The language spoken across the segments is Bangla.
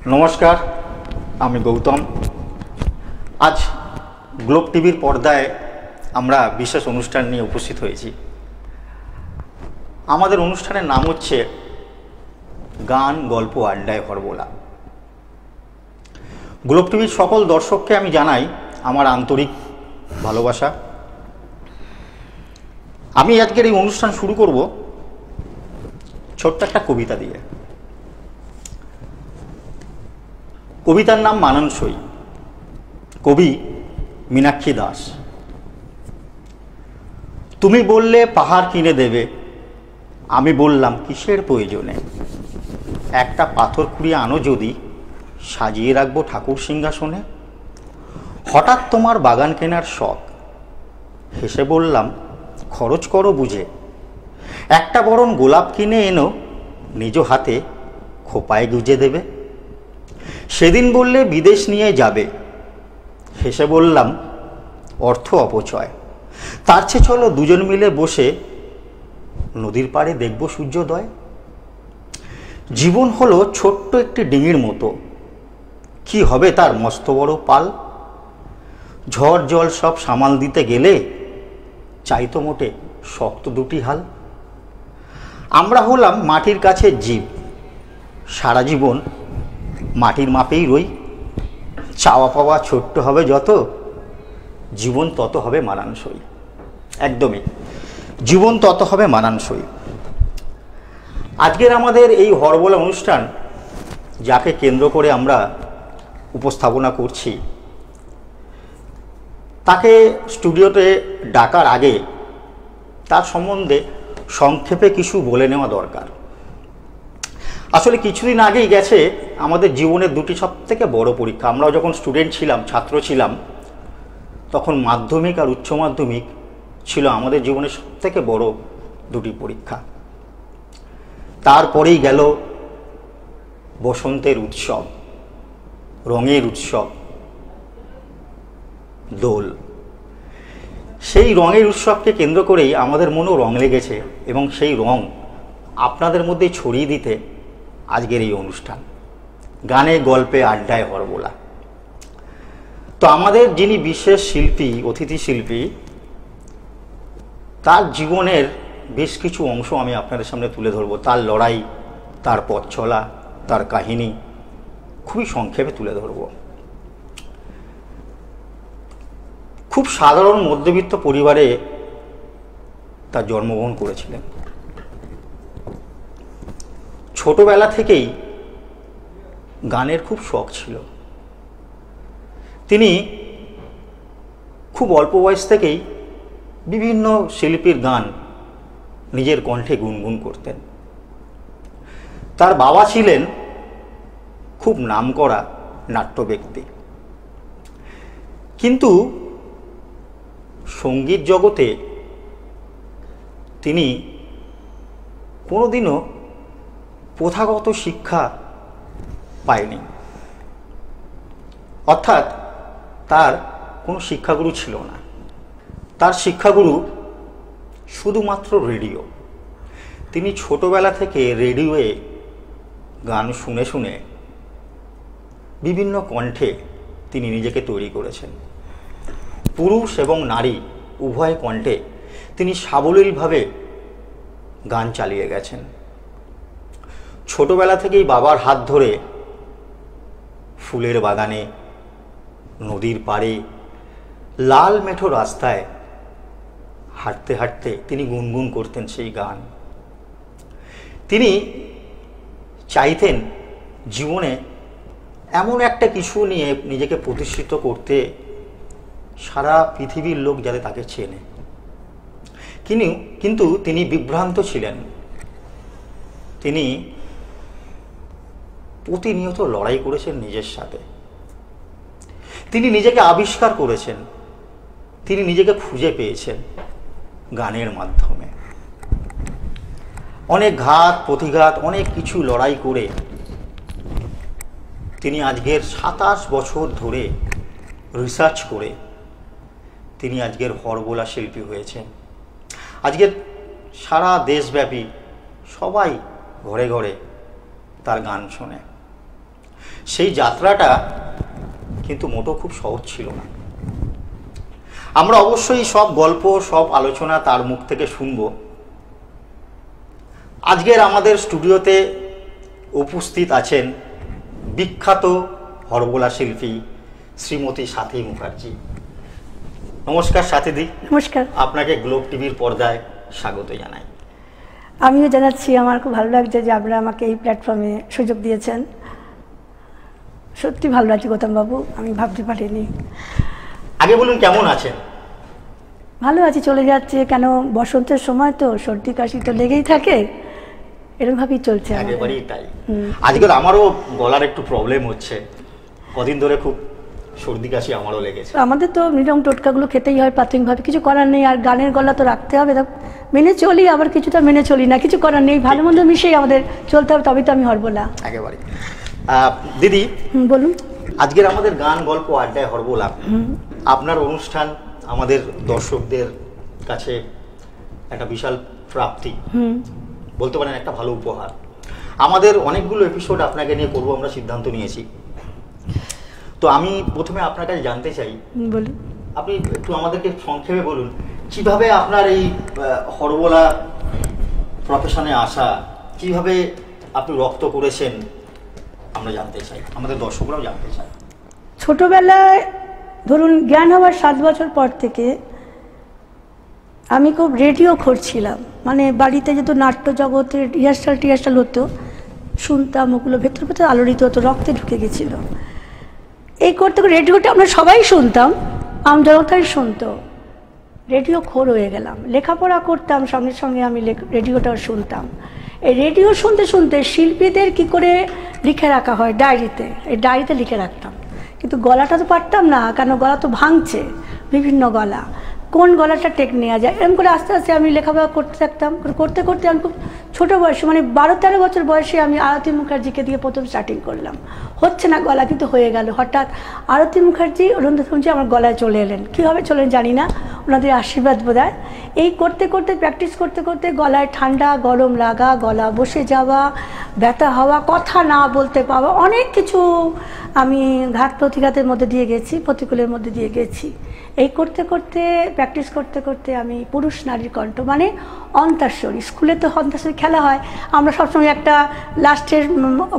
নমস্কার, আমি গৌতম। আজ গ্লোব টিভির পর্দায় আমরা বিশেষ অনুষ্ঠান নিয়ে উপস্থিত হয়েছি। আমাদের অনুষ্ঠানের নাম হচ্ছে গান গল্প আড্ডায় হরবোলা। গ্লোব টিভির সকল দর্শককে আমি জানাই আমার আন্তরিক ভালোবাসা। আমি আজকের এই অনুষ্ঠান শুরু করব ছোট্ট একটা কবিতা দিয়ে। কবিতার নাম মানানসই, কবি মীনাক্ষী দাস। তুমি বললে পাহাড় কিনে দেবে, আমি বললাম কিসের প্রয়োজনে। একটা পাথর কুড়িয়ে আনো যদি, সাজিয়ে রাখবো ঠাকুর সিংহাসনে। হঠাৎ তোমার বাগান কেনার শখ, হেসে বললাম খরচ করো বুঝে। একটা বরং গোলাপ কিনে এনো, নিজ হাতে খোপায় গুজে দেবে। সেদিন বললে বিদেশ নিয়ে যাবে, হেসে বললাম অর্থ অপচয়। তার চেয়ে চলো দুজন মিলে বসে নদীর পাড়ে দেখব সূর্যোদয়। জীবন হলো ছোট্ট একটি ডিঙির মতো, কি হবে তার মস্ত বড় পাল। ঝড় জল সব সামাল দিতে গেলে চাইতো মোটে শক্ত দুটি হাল। আমরা হলাম মাটির কাছে জীব, সারা জীবন মাটির মাপেই রই। চাওয়া পাওয়া ছোট্ট হবে যত, জীবন তত হবে মানানসই। একদমই, জীবন তত হবে মানানসই। আজকের আমাদের এই হরবোলা অনুষ্ঠান, যাকে কেন্দ্র করে আমরা উপস্থাপনা করছি, তাকে স্টুডিওতে ডাকার আগে তার সম্বন্ধে সংক্ষেপে কিছু বলে নেওয়া দরকার। আসলে কিছুদিন আগেই গেছে আমাদের জীবনের দুটি সবথেকে বড় পরীক্ষা। আমরাও যখন স্টুডেন্ট ছিলাম, ছাত্র ছিলাম, তখন মাধ্যমিক আর উচ্চ মাধ্যমিক ছিল আমাদের জীবনের সবথেকে বড় দুটি পরীক্ষা। তারপরেই গেল বসন্তের উৎসব, রঙের উৎসব, দোল। সেই রঙের উৎসবকে কেন্দ্র করেই আমাদের মনেও রং লেগেছে এবং সেই রং আপনাদের মধ্যে ছড়িয়ে দিতে আজকের এই অনুষ্ঠান গানে গল্পে আড্ডায় হরবোলা। তো আমাদের যিনি বিশেষ শিল্পী, অতিথি শিল্পী, তার জীবনের বেশ কিছু অংশ আমি আপনাদের সামনে তুলে ধরবো। তার লড়াই, তার পথ চলা, তার কাহিনী খুবই সংক্ষেপে তুলে ধরব। খুব সাধারণ মধ্যবিত্ত পরিবারে তার জন্মগ্রহণ করেছিলেন। ছোটবেলা থেকেই গানের খুব শখ ছিল। তিনি খুব অল্প বয়স থেকেই বিভিন্ন শিল্পীর গান নিজের কণ্ঠে গুনগুন করতেন। তার বাবা ছিলেন খুব নামকরা নাট্য ব্যক্তি, কিন্তু সঙ্গীত জগতে তিনি কোনোদিনও প্রথাগত শিক্ষা পায়নি। অর্থাৎ তার কোনো শিক্ষাগুরু ছিল না। তার শিক্ষাগুরু শুধুমাত্র রেডিও। তিনি ছোটবেলা থেকে রেডিওয়ে গান শুনে শুনে বিভিন্ন কণ্ঠে তিনি নিজেকে তৈরি করেছেন। পুরুষ এবং নারী উভয় কণ্ঠে তিনি সাবলীলভাবে গান চালিয়ে গেছেন। ছোটবেলা থেকেই বাবার হাত ধরে ফুলের বাগানে, নদীর পাড়ে, লাল মেঠো রাস্তায় হাঁটতে হাঁটতে তিনি গুনগুন করতেন সেই গান। তিনি চাইতেন জীবনে এমন একটা কিছু নিয়ে নিজেকে প্রতিষ্ঠিত করতে, সারা পৃথিবীর লোক যাতে তাকে চেনে। কিন্তু তিনি বিভ্রান্ত ছিলেন। তিনি প্রতিনিয়ত লড়াই করেছেন নিজের সাথে। তিনি নিজেকে আবিষ্কার করেছেন, তিনি নিজেকে খুঁজে পেয়েছেন গানের মাধ্যমে। অনেক ঘাত প্রতিঘাত, অনেক কিছু লড়াই করে তিনি আজকের 27 বছর ধরে রিসার্চ করে তিনি আজকের হরবোলা শিল্পী হয়েছেন। আজকের সারা দেশব্যাপী সবাই ঘরে ঘরে তার গান শোনে। সেই যাত্রাটা কিন্তু মোটেও খুব সহজ ছিল না। আমরা অবশ্যই সব গল্প, সব আলোচনা তার মুখ থেকে শুনব। আজকের আমাদের স্টুডিওতে উপস্থিত আছেন বিখ্যাত হরবোলা শিল্পী শ্রীমতী সাথী মুখার্জি। নমস্কার সাথীদি। নমস্কার। আপনাকে গ্লোব টিভির পর্দায় স্বাগত জানাই। আমিও জানাচ্ছি, আমার খুব ভালো লাগছে যে আপনারা আমাকে এই প্ল্যাটফর্মে সুযোগ দিয়েছেন। সত্যি ভালো লাগছে গৌতমবাবু, আমি ভাবতে পারিনি। আগে বলুন কেমন আছেন? ভালো আছি, চলে যাচ্ছে। কেন, বসন্তের সময় তো সর্দি কাশি তো লেগেই থাকে, এরকমভাবেই চলছে। একেবারেই তাই। আজকাল আমারও গলার একটু প্রবলেম হচ্ছে, কদিন ধরে খুব সর্দি কাশি আমারও লেগেছে। আমাদের তো নিরম টোটকাগুলো খেতেই হয় প্রাথমিকভাবে, কিছু করার নেই। আর গানের গলা তো রাখতে হবে, মেনে চলি, আবার কিছুটা মেনে চলি না, কিছু করার নেই। ভালো মন্দ মিশিয়ে আমাদের চলতে হবে, তবেই তো আমি হরবোলা। একেবারে। দিদি বলুন। আজকের আমাদের গান গল্প আড্ডায় হরবোলা, আপনার অনুষ্ঠান আমাদের দর্শকদের কাছে একটা বিশাল প্রাপ্তি, বলতে পারেন একটা ভালো উপহার। আমাদের অনেকগুলো এপিসোড আপনাকে নিয়ে করবো আমরা সিদ্ধান্ত নিয়েছি। তো আমি প্রথমে আপনার কাছে জানতে চাই, বলুন, আপনি একটু আমাদেরকে সংক্ষেপে বলুন কিভাবে আপনার এই হরবোলা প্রফেশনে আসা, কিভাবে আপনি রপ্ত করেছেন, আমরা জানতে চাই, আমাদের দর্শকরাও জানতে চায়। ছোটবেলায় ধরুন জ্ঞান হওয়ার 7 বছর পর থেকে আমি খুব রেডিও করছিলাম। মানে বাড়িতে যেহেতু নাট্য জগতের রিহার্সাল হতো, শুনতাম, ওগুলো ভেতর ভেতর আলোড়িত হতো, রক্তে ঢুকে গেছিল। এই করতে রেডিওটা আমরা সবাই শুনতাম, আমজনতাই শুনতো। রেডিও খোর হয়ে গেলাম, লেখাপড়া করতাম, সঙ্গে সঙ্গে আমি রেডিওটাও শুনতাম। এই রেডিও শুনতে শুনতে শিল্পীদের কি করে লিখে রাখা হয় ডায়েরিতে, এই ডায়েরিতে লিখে রাখতাম। কিন্তু গলাটা তো পারতাম না, কেন গলা তো ভাঙছে, বিভিন্ন গলা, কোন গলাটা টেক নেওয়া যায়, এরকম করে আস্তে আস্তে আমি লেখাপড়া করতে থাকতাম। করতে করতে আমি খুব ছোটো বয়সে, মানে 12-13 বছর বয়সে আমি আরতি মুখার্জিকে দিয়ে প্রথম স্টার্টিং করলাম। হচ্ছে না গলা, কিন্তু হয়ে গেল। হঠাৎ আরতি মুখার্জি, অরুন্ধতী আমার গলায় চলে এলেন। কীভাবে চলেন জানি না, ওনাদের আশীর্বাদ বোধহয়। এই করতে করতে প্র্যাকটিস করতে করতে গলায় ঠান্ডা গরম লাগা, গলা বসে যাওয়া, ব্যথা হওয়া, কথা না বলতে পাওয়া, অনেক কিছু আমি ঘাত প্রতিঘাতের মধ্যে দিয়ে গেছি, প্রতিকূলের মধ্যে দিয়ে গেছি। এই করতে করতে প্র্যাকটিস করতে করতে আমি পুরুষ নারীর কণ্ঠ, মানে অন্তাক্ষরী, স্কুলে তো অন্তাক্ষরী খেলা হয়, আমরা সবসময় একটা লাস্টের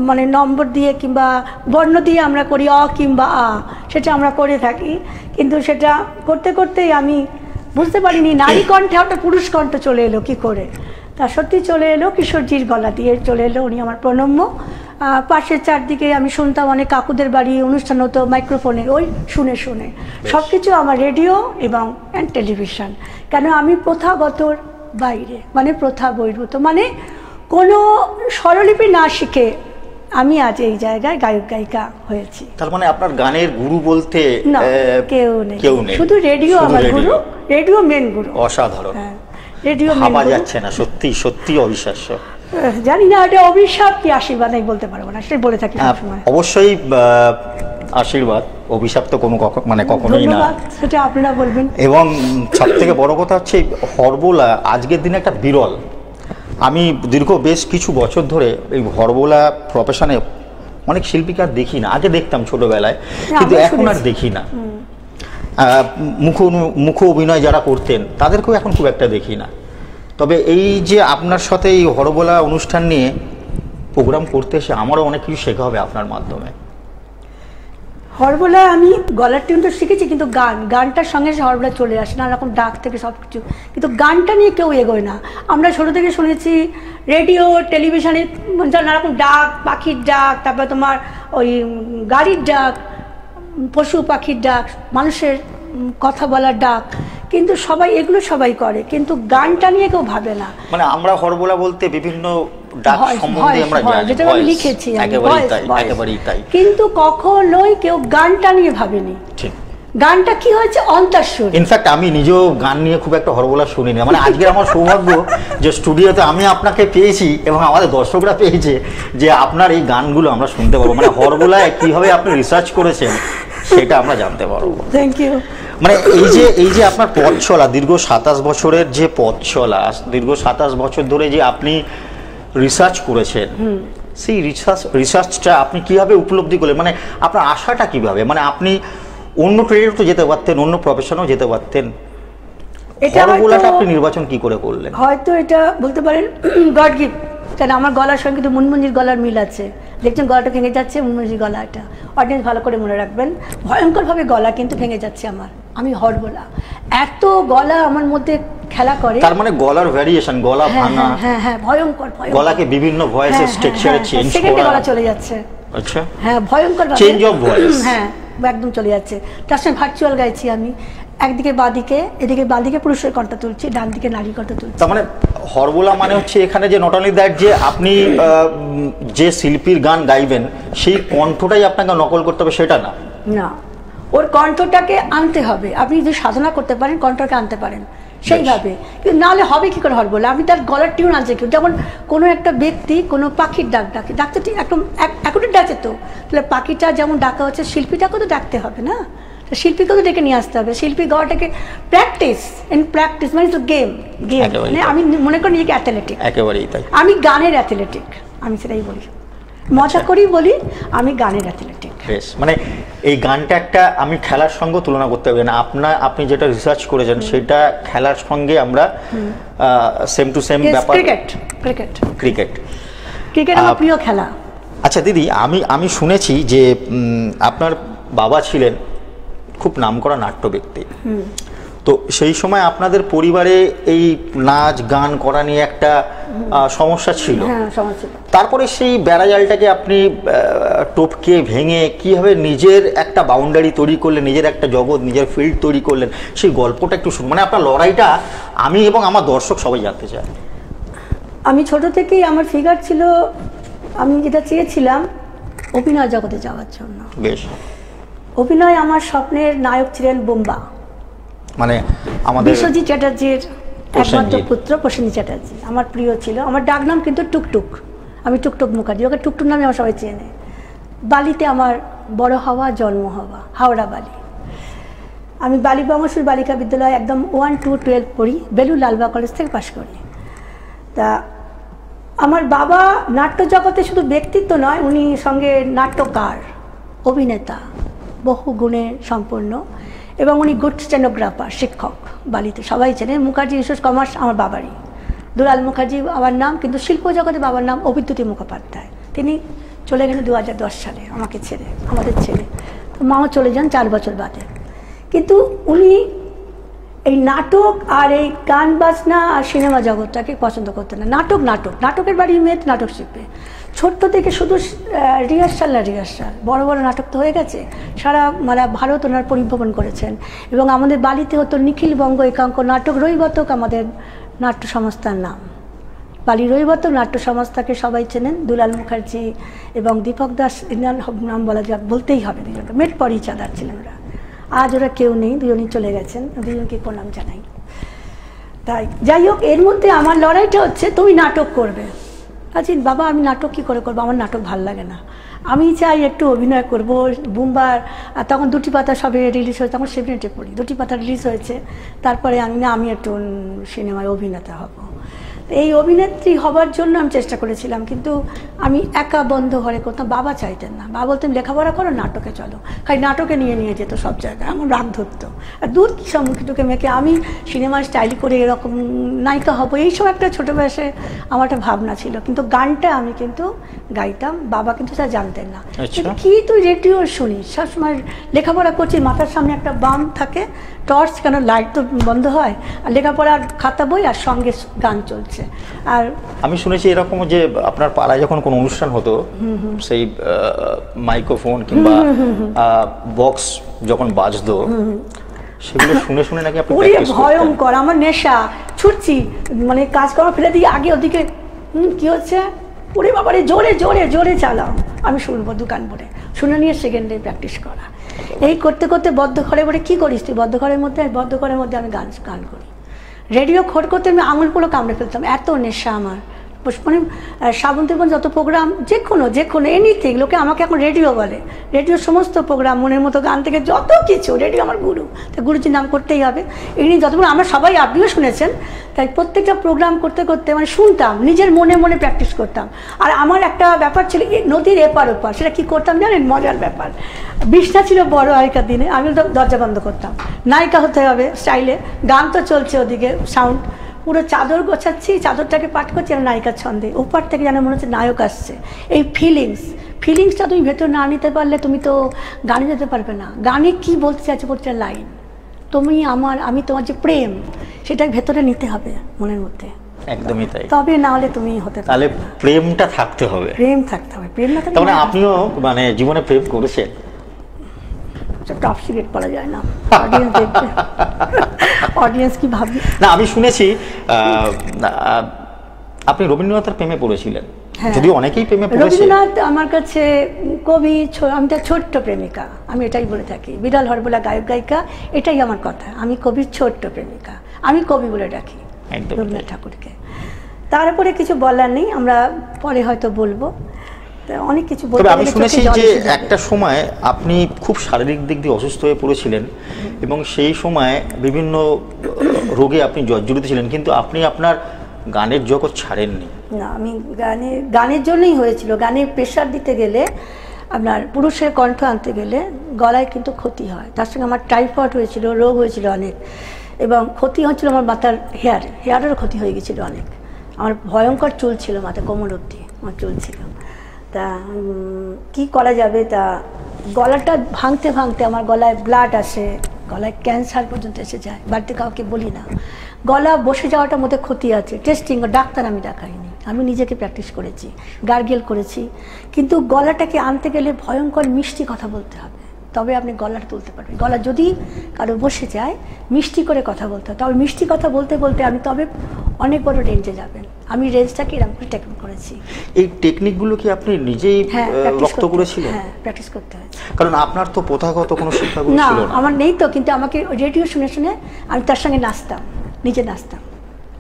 মানে নম্বর দিয়ে কিংবা বর্ণ দিয়ে আমরা করি, অ কিংবা আ, সেটা আমরা করে থাকি। কিন্তু সেটা করতে করতেই আমি বুঝতে পারিনি নারী কণ্ঠে একটা পুরুষ কণ্ঠ চলে এলো কি করে। তা সত্যি চলে এলো, কিশোরজির গলা দিয়ে চলে এলো, উনি আমার প্রণম্য। পাশের চারদিকে আমি শুনতাম, অনেক কাকুদের বাড়ি অনুষ্ঠান হতো মাইক্রোফোনের, ওই শুনে শুনে সব কিছু আমার রেডিও এবং টেলিভিশন। কেন, আমি প্রথাগতর বাইরে, মানে প্রথা বহির্ভূত, মানে কোনো স্বরলিপি না শিখে আমি আজ এই জায়গায় গায়ক গায়িকা হয়েছি। তার মানে আপনার গানের গুরু বলতে কেউ নেই, শুধু রেডিও আমার গুরু, রেডিও মেন গুরু। অসাধারণ, রেডিও ভাবা যাচ্ছে না, সত্যি সত্যি অবিশ্বাস্য। জানি না এটা অভিশাপ কি আশীর্বাদ, আমি বলতে পারবো না, সেটাই বলে থাকি সবসময়। অবশ্যই আশীর্বাদ, অভিশাপ তো কোনো মানে কখনোই না, সেটা আপনারা বলবেন। এবং সব থেকে বড় কথা হচ্ছে হরবোলা আজকের দিনে একটা বিরল। আমি দীর্ঘ বেশ কিছু বছর ধরে এই হরবোলা প্রফেশনে অনেক শিল্পীকে আর দেখি না, আগে দেখতাম ছোটবেলায়, কিন্তু এখন আর দেখি না। মুখ অভিনয় যারা করতেন তাদেরকেও এখন খুব একটা দেখি না। তবে এই যে আপনার সাথে এই হরবোলা অনুষ্ঠান নিয়ে প্রোগ্রাম করতে এসে আমারও অনেক কিছু শেখা হবে আপনার মাধ্যমে। হরবোলা আমি গলার টিউন তো শিখেছি, কিন্তু গানটার সঙ্গে হরবোলা চলে আসে, নানা রকম ডাক থেকে সব কিছু, কিন্তু গানটা নিয়ে কেউ এগোয় না। আমরা ছোটো থেকে শুনেছি রেডিও টেলিভিশনে নানা রকম ডাক, পাখির ডাক, তারপরে তোমার ওই গাড়ির ডাক, পশু পাখির ডাক, মানুষের কথা বলার ডাক, কিন্তু সবাই এগুলো সবাই করে, কিন্তু গানটা নিয়ে কেউ ভাবে না। মানে আমরা হরবোলা বলতে বিভিন্ন ডাক সম্বন্ধে আমরা জানি, যেটা আমি লিখেছি, একেবারেই তাই, কিন্তু কখনোই কেউ গানটা নিয়ে ভাবেনি। ঠিক, গানটা কি হয়েছে অন্তঃস্বর। ইনফ্যাক্ট আমি নিজেও গান নিয়ে খুব একটা হরবোলা শুনিনি। মানে আজকে আমার সৌভাগ্য যে স্টুডিওতে আমি আপনাকে পেয়েছি এবং আমাদের দর্শকরা পেয়েছে যে আপনার এই গানগুলো আমরা শুনতে পারবো। মানে হরবোলায় কিভাবে আপনি রিসার্চ করেছেন সেটা আমরা জানতে পারবো। Thank you. মানে এই যে আপনার পথ চলা, দীর্ঘ 27 বছরের যে পথ চলা, দীর্ঘ 27 বছর ধরে যে আপনি রিসার্চ করেছেন, সেই রিসার্চটা আপনি কিভাবে উপলব্ধি করলেন, মানে আপনার আশাটা কিভাবে, মানে আপনি অন্য ট্রেডেও তো যেতে পারতেন, অন্য প্রফেশনেও যেতে পারতেন, হরবোলাটা আপনি নির্বাচন কি করে করলেন? হয়তো এটা বলতে পারেন গড গিফট, কারণ আমার গলার সঙ্গে কিন্তু মুনমুনির গলার মিল আছে। দেখছেন গলাটা ভেঙে যাচ্ছে, মুনমুনির গলা, এটা অডিয়েন্স ভালো করে মনে রাখবেন, ভয়ঙ্করভাবে গলা কিন্তু ভেঙে যাচ্ছে আমার। আমি হরবোলা, এত গলা আমার মধ্যে খেলা করে। তার মানে গলার ভ্যারিয়েশন, গলা ভাঙা, হ্যাঁ ভয়ঙ্কর, গলাকে বিভিন্ন ভয়েসে স্ট্রাকচারে চেঞ্জ করা, সেকেন্ডে গলা চলে যাচ্ছে। আচ্ছা, হ্যাঁ ভয়ঙ্কর চেঞ্জ অফ ভয়েস, হ্যাঁ একদম চলে যাচ্ছে। তার সঙ্গে ভার্চুয়াল গাইছি আমি, একদিকে বাঁদিকে, এদিকে বাঁদিকে পুরুষের কণ্ঠ তুলছি, ডান দিকে নারীর কণ্ঠ তুলছি। তার মানে হরবোলা মানে হচ্ছে এখানে যে নট অনলি দ্যাট, যে আপনি যে শিল্পীর গান গাইবেন সেই কণ্ঠটাই আপনাকে নকল করতে হবে সেটা না, না, ওর কণ্ঠটাকে আনতে হবে। আপনি যদি সাধনা করতে পারেন কণ্ঠটাকে আনতে পারেন সেইভাবে, কিন্তু নাহলে হবে কি করে হরবোলা? আপনি তার গলার টিউন আনছে কেউ, যেমন কোনো একটা ব্যক্তি কোনো পাখির ডাক ডাকে, ডাকতে ঠিক একদম এখনই ডাকে, তো তাহলে পাখিটা যেমন ডাকা হচ্ছে শিল্পীটাকেও তো ডাকতে হবে না, শিল্পীকেও তো ডেকে নিয়ে আসতে হবে। শিল্পী গলাটাকে প্র্যাকটিস মানে তো গেম মানে আমি মনে করি নিজেকে অ্যাথলেটিক, একেবারেই তাই, আমি গানের অ্যাথলেটিক, আমি সেটাই বলি, মজা করেই বলি আমি গানের অ্যাথলেটিক। বেশ, মানে এই গানটা একটা আমি খেলার সঙ্গে তুলনা করতে পারি না, আপনি যেটা রিসার্চ করেছেন সেটা খেলার সঙ্গে আমরা সেম টু সেম ব্যাপার। ক্রিকেট আমার প্রিয় খেলা। আচ্ছা দিদি, আমি শুনেছি যে আপনার বাবা ছিলেন খুব নামকরা নাট্য ব্যক্তি, তো সেই সময় আপনাদের পরিবারে এই নাচ গান করা নিয়ে একটা সমস্যা ছিল। তারপরে সেই বেড়াজালটাকে আপনি টপকে ভেঙে কিভাবে নিজের একটা বাউন্ডারি তৈরি করলেন, নিজের একটা জগৎ, নিজের ফিল্ড তৈরি করলেন, সেই গল্পটা একটু শুনুন, মানে আপনার লড়াইটা আমি এবং আমার দর্শক সবাই জানতে চায়। আমি ছোট থেকেই আমার ফিগার ছিল, আমি যেটা চেয়েছিলাম অভিনয় জগতে যাওয়ার জন্য। বেশ, অভিনয় আমার স্বপ্নের নায়ক ছিলেন বোম্বা, মানে আমাদের বিশ্বজিৎ চ্যাটার্জির একমাত্র পুত্র প্রসেনজিৎ চ্যাটার্জি আমার প্রিয় ছিল। আমার ডাক নাম কিন্তু টুকটুক, আমি টুকটুক মুখার্জি, ওকে টুকটুক নামে আমার সবাই চেনে। বালিতে আমার বড় হওয়া, জন্ম হওয়া, হাওড়া বালি। আমি বালি বঙ্গসুর বালিকা বিদ্যালয় একদম 1 to 12 পড়ি, বেলুর লালবাগ কলেজ থেকে পাশ করি। তা আমার বাবা নাট্য জগতে শুধু ব্যক্তিত্ব নয়, উনি সঙ্গে নাট্যকার, অভিনেতা, বহু গুণে সম্পন্ন, এবং উনি গুড স্টেনোগ্রাফার, শিক্ষক, বালিতে সবাই চেনে। মুখার্জি রিসার্চ কমার্স আমার বাবারই, দুলাল মুখার্জি বাবার নাম, কিন্তু শিল্প জগতে বাবার নাম অভিদ্যুতি মুখোপাধ্যায়। তিনি চলে গেলেন 2010 সালে আমাকে ছেড়ে, আমাদের ছেড়ে, তো মাও চলে যান 4 বছর বাদে। কিন্তু উনি এই নাটক আর এই গান বাজনা আর সিনেমা জগৎটাকে পছন্দ করতেন না। নাটকের বাড়ি মেয়ে নাটক শিখবে, ছোট্ট থেকে শুধু রিহার্সাল, বড় বড় নাটক তো হয়ে গেছে, সারা মানে ভারত ওনার পরিভ্রমণ করেছেন। এবং আমাদের বালিতে হতো নিখিল বঙ্গ একাঙ্ক নাটক, রৈবতক আমাদের নাট্য সংস্থার নাম, বালি রৈবতক নাট্য সংস্থাকে সবাই চেনেন। দুলাল মুখার্জি এবং দীপক দাস নাম বলা যাক, বলতেই হবে, দুজনকে মেট পরই চাঁদার ছিলেন ওরা। আজ ওরা কেউ নেই, দুজনই চলে গেছেন, দুজনকে প্রণাম জানাই। তাই যাই হোক, এর মধ্যে আমার লড়াইটা হচ্ছে তুমি নাটক করবে। আচ্ছা বাবা, আমি নাটক কী করে করবো, আমার নাটক ভাল লাগে না, আমি চাই একটু অভিনয় করবো। বুম্বার তখন 2টি পাতা সবে রিলিজ হয়েছে, তখন 7-8 পড়ি, 2টি পাতা রিলিজ হয়েছে। তারপরে আমি একটু সিনেমায় অভিনেতা হব। এই অভিনেত্রী হবার জন্য আমি চেষ্টা করেছিলাম, কিন্তু আমি একা বন্ধ ঘরে করতাম, বাবা চাইতেন না। বাবা বলতেন লেখাপড়া করো, নাটকে চলো, খালি নাটকে নিয়ে যেত সব জায়গায়, আমার রাগ ধরতো। আর দূর কী সব মুখে মেখে আমি সিনেমার স্টাইল করে এরকম নায়িকা হবো, এইসব একটা ছোটো বয়সে আমার একটা ভাবনা ছিল। কিন্তু গানটা আমি কিন্তু গাইতাম, বাবা কিন্তু তা জানতেন না। কি তুই রেডিও শুনিস, সবসময় লেখাপড়া করছিস, মাথার সামনে একটা বাম থাকে, টর্চ, কেন লাইট তো বন্ধ হয়, আর লেখাপড়ার খাতা বই আর সঙ্গে গান চলছে। আর আমি শুনেছি এরকম যে আপনার পাড়ায় যখন কোনো অনুষ্ঠান হতো, সেই মাইক্রোফোন কিংবা বক্স যখন বাজতো, সেগুলো শুনে শুনে নাকি আপনি প্র্যাকটিস করতেন? ভয়ঙ্কর, আমার নেশা, ছুটছি, মানে কাজকর্ম ফেলে দিয়ে আগে ওদিকে কি হচ্ছে, ওরে বাবারে জোরে জোরে জোরে চালাও, আমি শুনবো দোকান পরে, শুনে নিয়ে সেকেন্ডে প্র্যাকটিস করা। এই করতে করতে বদ্ধ ঘরে বলে কী করিস তুই, বদ্ধ ঘরের মধ্যে আমি গান করি। রেডিও খোট করতে আমি আঙুলগুলো কামড়ে ফেলতাম, এত নেশা আমার। মানে শ্রাবন্তীগঞ্জ যত প্রোগ্রাম, যে কোনো এনিথিং, লোকে আমাকে এখন রেডিও বলে। রেডিওর সমস্ত প্রোগ্রাম, মনের মতো গান থেকে যত কিছু, রেডিও আমার গুরু, তাই গুরুজির নাম করতেই হবে। এমনি যতগুলো আমরা সবাই, আপনিও শুনেছেন, তাই প্রত্যেকটা প্রোগ্রাম করতে করতে মানে শুনতাম, নিজের মনে মনে প্র্যাকটিস করতাম। আর আমার একটা ব্যাপার ছিল নদীর এপার ওপার, সেটা কী করতাম জানেন? মজার ব্যাপার, বিছনা ছিল বড় আগেকার দিনে, আমি তো দরজা বন্ধ করতাম, নায়িকা হতে হবে স্টাইলে, গান তো চলছে ওদিকে সাউন্ড, পুরো চাদর গোছাচ্ছি, চাদরটাকে পাঠ করছি আর নায়িকার ছন্দে, ওপার থেকে যেন মনে হচ্ছে নায়ক আসছে। এই ফিলিংসটা তুমি ভেতর না নিতে পারলে তুমি তো গানে যেতে পারবে না। গানে কি বলতে চাইছে প্রতিটা লাইন, তুমি আমার, আমি তোমার যে প্রেম, সেটা ভেতরে নিতে হবে মনের মধ্যে, একদমই তাই। তবে না হলে তুমি হতে পারবে। তাহলে প্রেমটা থাকতে হবে, প্রেম থাকতে হবে, প্রেম না থাকলে। তার মানে আপনিও মানে জীবনে প্রেম করেছেন? টপ সিক্রেট বলা যায় না, অডিয়েন্স দেখবে, অডিয়েন্স কি ভাববে। না, আমি শুনেছি আপনি রবীন্দ্রনাথের প্রেমে পড়েছিলেন, যদিও অনেকেই প্রেমে পড়েছে। রবীন্দ্রনাথ আমার কাছে কবি, আমি তার ছোট্ট প্রেমিকা, আমি এটাই বলে থাকি। বিরল হরবোলা গায়ক গায়িকা, এটাই আমার কথা, আমি কবির ছোট্ট প্রেমিকা, আমি কবি বলে ডাকি রবীন্দ্রনাথ ঠাকুরকে। তারপরে কিছু বলার নেই, আমরা পরে হয়তো বলবো, অনেক কিছু বলতে। তবে আমি শুনেছি যে একটা সময় আপনি খুব শারীরিক দিক দিয়ে অসুস্থ হয়ে পড়েছিলেন এবং সেই সময় বিভিন্ন রোগে আপনি জর্জরিত ছিলেন, কিন্তু আপনি আপনার গানের জগৎ ছাড়েননি। না, আমি গানের জন্যই হয়েছিল। গানে প্রেশার দিতে গেলে, আপনার পুরুষের কণ্ঠ আনতে গেলে গলায় কিন্তু ক্ষতি হয়। তার সঙ্গে আমার টাইফয়েড হয়েছিল, রোগ হয়েছিল অনেক, এবং ক্ষতি হচ্ছিল আমার মাথার হেয়ারেরও ক্ষতি হয়ে গেছিল অনেক। আমার ভয়ঙ্কর চুল ছিল, মাথা কোমর অবধি আমার চুল ছিল। তা কি করা যাবে, তা গলাটা ভাঙতে ভাঙতে আমার গলায় ব্লাড আসে, গলায় ক্যান্সার পর্যন্ত এসে যায়। বাড়িতে কাউকে বলি না, গলা বসে যাওয়াটার মধ্যে ক্ষতি আছে। টেস্টিং, ডাক্তার আমি দেখাইনি, আমি নিজেকে প্র্যাকটিস করেছি, গার্গেল করেছি। কিন্তু গলাটাকে আনতে গেলে ভয়ঙ্কর মিষ্টি কথা বলতে হবে, তবে আপনি গলাটা তুলতে পারবেন। গলা যদি কারো বসে যায়, মিষ্টি করে কথা বলতে হবে। তবে মিষ্টি কথা বলতে বলতে আমি তবে অনেক বড় রেঞ্জে যাবেন। আমি রেঞ্জটাকে এরকম করে টেকনিক করেছি। এই টেকনিকগুলো কি আপনি নিজেই রপ্ত করেছিলেন? হ্যাঁ, প্র্যাকটিস করতে হয়েছে। কারণ আপনার তো প্রথাগত কোনো শিক্ষাগুরু না, ছিল না। আমার নেই তো, কিন্তু আমাকে রেডিও শুনে শুনে আমি তার সঙ্গে নাচতাম, নিজে নাচতাম।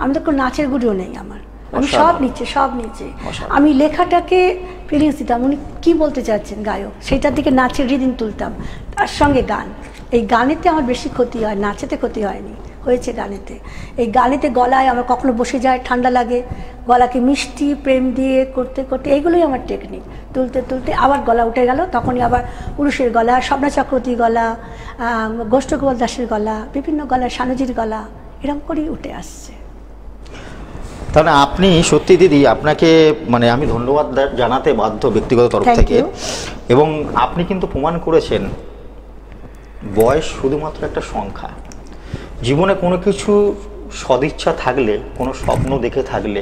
আমি তো কোনো নাচের গুরুও নেই আমার, আমি সব নিচে। আমি লেখাটাকে ফিলিংস দিতাম, উনি কী বলতে চাচ্ছেন গায়ক, সেটার দিকে নাচের রিদিম তুলতাম, তার সঙ্গে গান। এই গানেতে আমার বেশি ক্ষতি হয়, নাচেতে ক্ষতি হয়নি, হয়েছে গানেতে। এই গানেতে গলায় আমার কখনো বসে যায়, ঠান্ডা লাগে, গলাকে মিষ্টি প্রেম দিয়ে করতে করতে, এইগুলোই আমার টেকনিক। তুলতে তুলতে আবার গলা উঠে গেল, তখনই আবার পুরুষের গলা, স্বপ্না চক্রবর্তীর গলা, গোষ্ঠগোপাল দাসের গলা, বিভিন্ন গলা, সানুজির গলা, এরকম করেই উঠে আসছে। তাহলে আপনি সত্যি দিদি, আপনাকে মানে আমি ধন্যবাদ জানাতে বাধ্য ব্যক্তিগত তরফ থেকে। এবং আপনি কিন্তু প্রমাণ করেছেন বয়স শুধুমাত্র একটা সংখ্যা। জীবনে কোনো কিছু সদিচ্ছা থাকলে, কোনো স্বপ্ন দেখে থাকলে,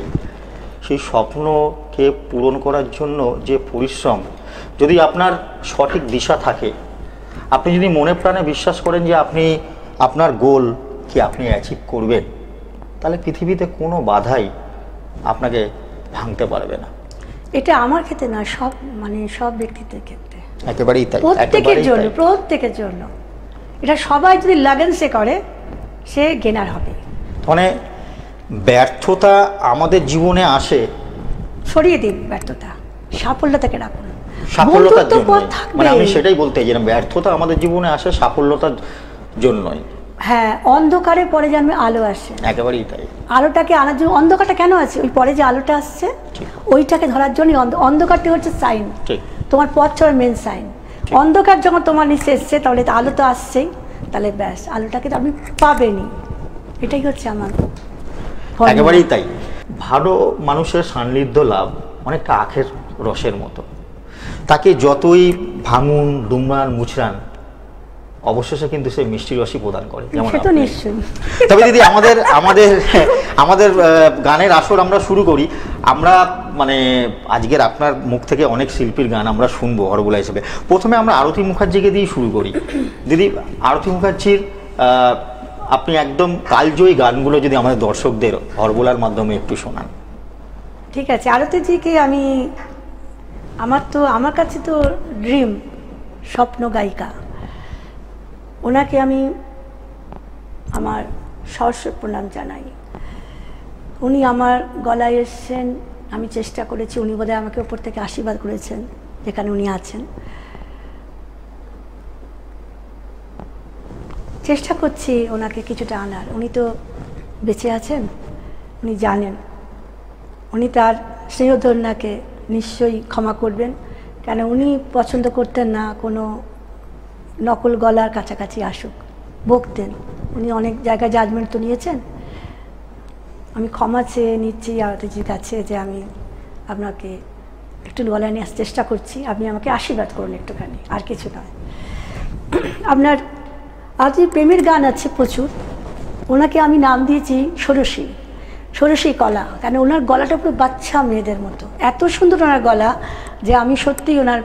সেই স্বপ্নকে পূরণ করার জন্য যে পরিশ্রম, যদি আপনার সঠিক দিশা থাকে, আপনি যদি মনে প্রাণে বিশ্বাস করেন যে আপনি আপনার গোল কি আপনি অ্যাচিভ করবেন, তাহলে পৃথিবীতে কোনো বাধাই আপনাকে ভাঙতে পারবে না। এটা আমার ক্ষেত্রে না, সব ব্যক্তিত্বের ক্ষেত্রে একেবারেই তাই, প্রত্যেকের জন্য এটা সবাই যদি লাগেন সে করে, সে গেনার হবে। মানে ব্যর্থতা আমাদের জীবনে আসে, সরিয়ে দিন ব্যর্থতা, সাফল্যতাকে রাখুন, সাফল্যতার জন্য। মানে আমি সেটাই বলতে চাইছিলাম, ব্যর্থতা আমাদের জীবনে আসে সাফল্যতার জন্যই। হ্যাঁ, অন্ধকারে পরে জন্মে আলো আসে, একেবারেই তাই। আলোটাকে আনার জন্য অন্ধকারটা কেন আছে, ওই পরে যে আলোটা আসছে ওইটাকে ধরার জন্যই। অন্ধকারটা হচ্ছে সাইন, তোমার পথ চলার মেন সাইন। অন্ধকার যখন তোমার নিচে এসছে, তাহলে আলো তো আসছেই, তাহলে ব্যাস আলোটাকে তো আপনি পাবেনই। এটাই হচ্ছে আমার। একেবারেই তাই। ভালো মানুষের সান্নিধ্য লাভ অনেকটা আখের রসের মতো, তাকে যতই ভাঙুন, দুমড়ান, মুচড়ান, অবশেষে কিন্তু সে মিষ্টি রসই প্রদান করে। তবে দিদি, আমাদের গানের আসর আমরা শুরু করি। আমরা মানে আজকের আপনার মুখ থেকে অনেক শিল্পীর গান আমরা শুনবো হরবোলা হিসেবে। প্রথমে আমরা আরতি মুখার্জিকে দিয়ে শুরু করি। দিদি, আরতি মুখার্জির আপনি একদম কালজয়ী গানগুলো যদি আমাদের দর্শকদের হরবোলার মাধ্যমে একটু শোনান। ঠিক আছে। আরতিজিকে আমার কাছে তো ড্রিম, স্বপ্ন গায়িকা। ওনাকে আমি আমার সহস্র প্রণাম জানাই। উনি আমার গলায় এসছেন আমি চেষ্টা করেছি, উনি বোধহয় আমাকে ওপর থেকে আশীর্বাদ করেছেন যেখানে উনি আছেন। চেষ্টা করছি ওনাকে কিছুটা আনার। উনি তো বেঁচে আছেন, উনি জানেন, উনি তার স্নেহধন্যাকে নিশ্চয়ই ক্ষমা করবেন, কেন উনি পছন্দ করতেন না কোনো নকল গলার কাছাকাছি আসুক, বকতেন। উনি অনেক জায়গায় জাজমেন্ট তো নিয়েছেন। আমি ক্ষমা চেয়ে নিচ্ছি আরতিজির কাছে যে আমি আপনাকে একটু গলায় নেওয়ার চেষ্টা করছি, আপনি আমাকে আশীর্বাদ করুন একটুখানি, আর কিছু নয়। আপনার আরতি প্রেমের গান আছে প্রচুর। ওনাকে আমি নাম দিয়েছি ষোড়শী, ষোড়শী কলা, কেন ওনার গলাটা পুরো বাচ্চা মেয়েদের মতো, এত সুন্দর ওনার গলা যে আমি সত্যিই ওনার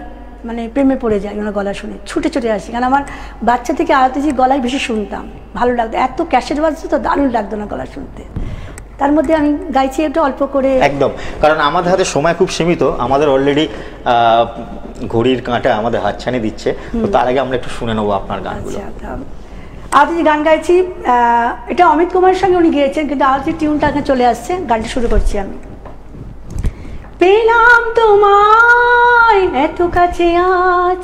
মানে প্রেমে পড়ে যাই ওনার গলা শুনে, ছুটে ছুটে আসি। কারণ আমার বাচ্চা থেকে আরতিজির গলায় বেশি শুনতাম, ভালো লাগতো, এত ক্যাসেট বাজতো তো দারুণ লাগতো ওনার গলা শুনতে। তার মধ্যে আমি গাইছি একটু অল্প করে। একদম, কারণ আমাদের হাতে সময় খুব সীমিত, আমাদের অলরেডি ঘড়ির কাঁটা আমাদের হাতছানি দিচ্ছে, তো তার আগে আমরা একটু শুনে নেবো আপনার গানগুলো। আরতি গান গাইছি, এটা অমিত কুমারের সঙ্গে উনি গিয়েছেন, কিন্তু আরতি টিউনটা এখানে চলে আসছে, গানটা শুরু করছি আমি। পেলাম তোমায় এত কাছে আজ,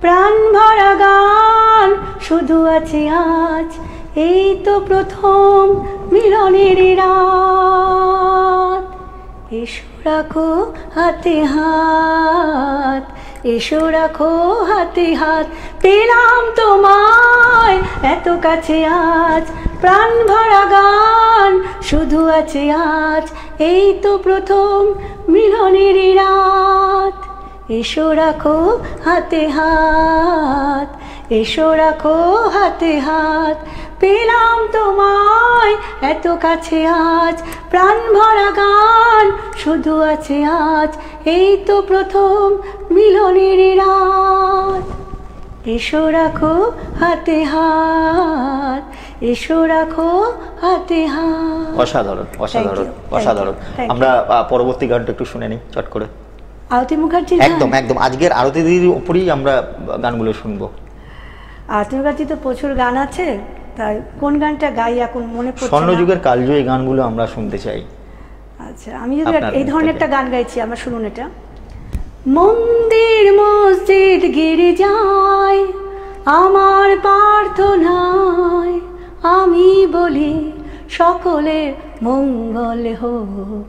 প্রাণ ভরা গান শুধু আছে আজ, এই তো প্রথম মিলনের রাত, এসো রাখো হাতে হাত, এসো রাখো হাতে হাত, পেলাম তোমায় এত কাছে আজ, প্রাণ ভরা গান শুধু আছে আজ, এই তো প্রথম মিলনের রাত, এসো রাখো হাতে হাত, এসো রাখো হাতে হাত, পেলাম তোমায় এত কাছে আজ, প্রাণ ভরা গান শুধু আছে আজ, এই তো প্রথম মিলনের রাত, এসো রাখো হাতে হাত, এসো রাখো হাতে হাত। অসাধারণ, অসাধারণ, অসাধারণ। আমরা পরবর্তী গানটা একটু শুনে নিই চট করে। আরতি মুখার্জি, একদম একদম, আজকের আরতি দিদির উপরেই আমরা গানগুলো শুনবো। আরতি মুখার্জি তো প্রচুর গান আছে, তাই কোন গানটা গাই এখন মনে পড়ছে না। স্বর্ণযুগের কালজয়ী গানগুলো আমরা শুনতে চাই। আচ্ছা, আমি যদি এই ধরনের একটা গান গাইছি, আমরা শুনুন এটা। মন্দির মসজিদ গির্জায় আমার প্রার্থনায় আমি বলি সকলে মঙ্গল হোক,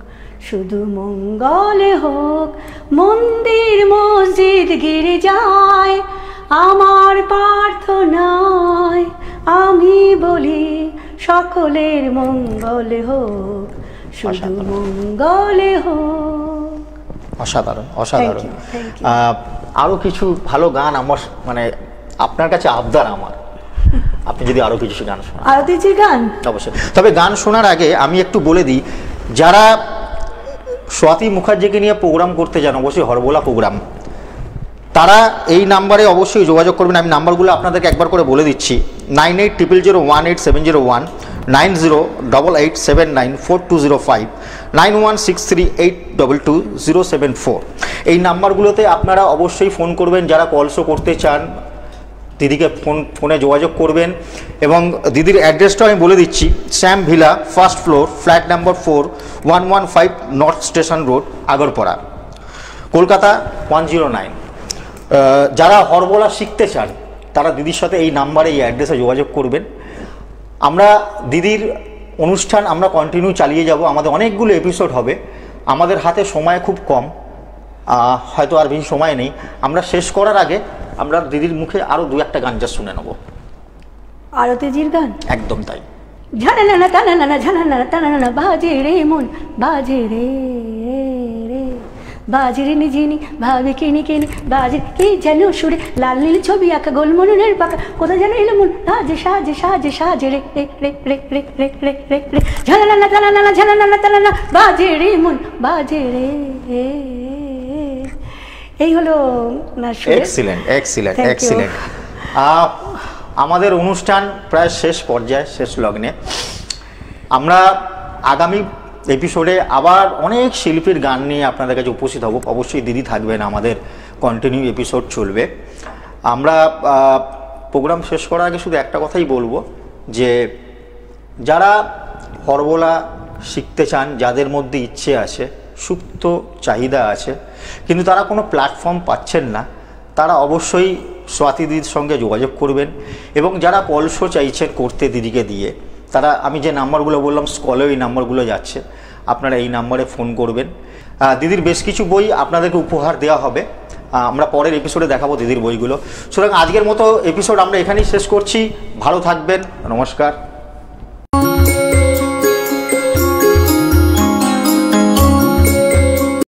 শুধু মঙ্গল হোক, মন্দির মসজিদ গির্জায় আমার প্রার্থনায় আমি বলি সকলের মঙ্গল হোক, শুধু মঙ্গল হোক। অসাধারণ, অসাধারণ। আরো কিছু ভালো গান আমার মানে আপনার কাছে আবদার আমার, আপনি যদি আরো কিছু গান শোনান। আরতিজির গান অবশ্যই, তবে গান শোনার আগে আমি একটু বলে দিই, যারা স্বাতী মুখার্জিকে নিয়ে প্রোগ্রাম করতে যান, অবশ্যই হরবোলা প্রোগ্রাম, তারা এই নাম্বারে অবশ্যই যোগাযোগ করবেন। আমি নাম্বারগুলো আপনাদেরকে একবার করে বলে দিচ্ছি: 9800018701, 9088794205, 9163822074। এই নাম্বারগুলোতে আপনারা অবশ্যই ফোন করবেন যারা কল শো করতে চান, দিদিকে ফোনে যোগাযোগ করবেন। এবং দিদির অ্যাড্রেসটা আমি বলে দিচ্ছি: Shyam villa, first floor, flat number 4, 115 north station road, Agarpara, Kolkata 109। যারা হরবোলা শিখতে চান তারা দিদির সাথে এই নাম্বারে, এই অ্যাড্রেসে যোগাযোগ করবেন। আমরা দিদির অনুষ্ঠান আমরা কন্টিনিউ চালিয়ে যাব, আমাদের অনেকগুলো এপিসোড হবে। আমাদের হাতে সময় খুব কম, হয়তো আর বেশি সময় নেই। আমরা শেষ করার আগে আমরা দিদির মুখে আরও দু একটা গান যা শুনে নেব। আরতিজির গান একদম তাই। ঝানানা টানানা ঝানানা টানানা বাজে রে মন বাজে রে রে, বাজে রে নিজিনি ভাবে কিনি কিনি, বাজে কি যেন সুরে লাল নীল ছবি আঁকা, গোলমনের পাকা, কোথা যেন এলো মন সাজে সাজে সাজে সাজে রে রে রে রে রে রে রে রে রে, ঝানানা টানানা ঝানানা টানানা বাজে রে মন বাজে রে। এই হলো না। Excellent, excellent, excellent. আমাদের অনুষ্ঠান প্রায় শেষ পর্যায়ে, শেষ লগ্নে। আমরা আগামী এপিসোডে আবার অনেক শিল্পীর গান নিয়ে আপনাদের কাছে উপস্থিত হব। অবশ্যই দিদি থাকবেন, আমাদের কন্টিনিউ এপিসোড চলবে। আমরা প্রোগ্রাম শেষ করার আগে শুধু একটা কথাই বলবো, যে যারা হরবোলা শিখতে চান, যাদের মধ্যে ইচ্ছে আছে, সুপ্ত চাহিদা আছে, কিন্তু তারা কোনো প্ল্যাটফর্ম পাচ্ছেন না। তারা অবশ্যই স্বাতী দিদির সঙ্গে যোগাযোগ করবেন, এবং যারা কল শো চাইছেন করতে দিদিকে দিয়ে, তারা আমি যে নাম্বারগুলো বললাম স্কলে ওই নাম্বারগুলো যাচ্ছে, আপনারা এই নাম্বারে ফোন করবেন। দিদির বেশ কিছু বই আপনাদেরকে উপহার দেওয়া হবে, আমরা পরের এপিসোডে দেখাবো দিদির বইগুলো। সুতরাং আজকের মতো এপিসোড আমরা এখানেই শেষ করছি। ভালো থাকবেন, নমস্কার।